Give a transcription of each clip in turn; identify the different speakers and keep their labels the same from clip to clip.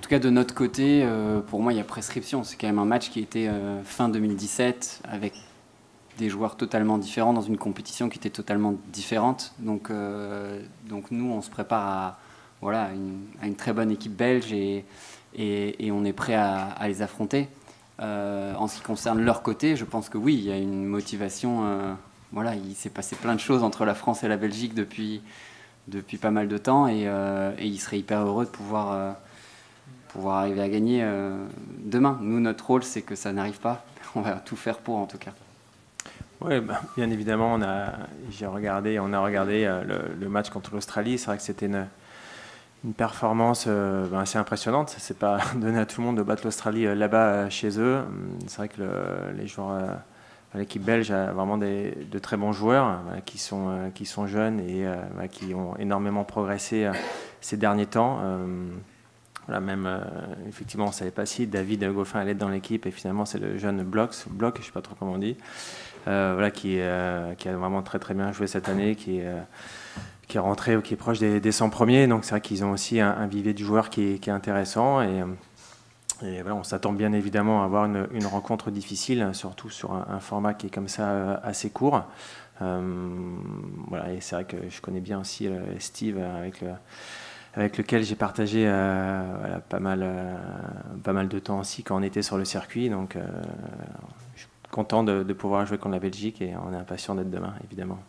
Speaker 1: tout cas, de notre côté, pour moi, il y a prescription. C'est quand même un match qui était fin 2017 avec des joueurs totalement différents dans une compétition qui était totalement différente. Donc nous, on se prépare à une très bonne équipe belge et on est prêt à les affronter. En ce qui concerne leur côté, je pense que oui, il y a une motivation. Il s'est passé plein de choses entre la France et la Belgique depuis pas mal de temps et ils seraient hyper heureux de pouvoir arriver à gagner demain. Nous, notre rôle, c'est que ça n'arrive pas. On va tout faire pour, en tout cas.
Speaker 2: Oui, bien évidemment, on a regardé le match contre l'Australie. C'est vrai que c'était une performance assez impressionnante. C'est pas donné à tout le monde de battre l'Australie là-bas chez eux. C'est vrai que les joueurs, l'équipe belge a vraiment de très bons joueurs qui sont jeunes et qui ont énormément progressé ces derniers temps. Effectivement, on ne savait pas si David Goffin allait être dans l'équipe et finalement c'est le jeune Bloch, je ne sais pas trop comment on dit, qui a vraiment très très bien joué cette année, qui est rentré, qui est proche des 100 premiers. Donc c'est vrai qu'ils ont aussi un vivier du joueur qui est intéressant et on s'attend bien évidemment à avoir une rencontre difficile, surtout sur un format qui est comme ça assez court. Et c'est vrai que je connais bien aussi Steve avec lequel j'ai partagé pas mal de temps aussi quand on était sur le circuit. Donc je suis content de pouvoir jouer contre la Belgique et on est impatient d'être demain, évidemment.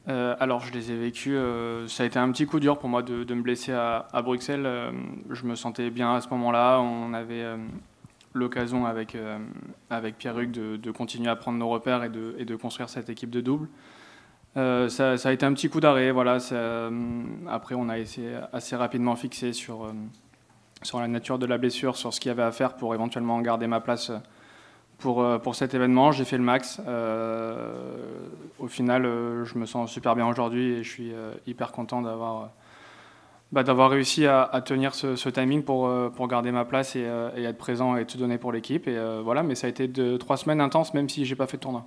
Speaker 3: Alors je les ai vécus, ça a été un petit coup dur pour moi de me blesser à Bruxelles. Je me sentais bien à ce moment-là. On avait l'occasion avec Pierre-Hugues de continuer à prendre nos repères et de construire cette équipe de double. Ça a été un petit coup d'arrêt. Après, on a essayé assez rapidement fixé sur la nature de la blessure, sur ce qu'il y avait à faire pour éventuellement garder ma place pour cet événement. J'ai fait le max. Au final, je me sens super bien aujourd'hui et je suis hyper content d'avoir réussi à tenir ce timing pour garder ma place et être présent et tout donner pour l'équipe. Mais ça a été 3 semaines intenses, même si j'ai pas fait de tournoi.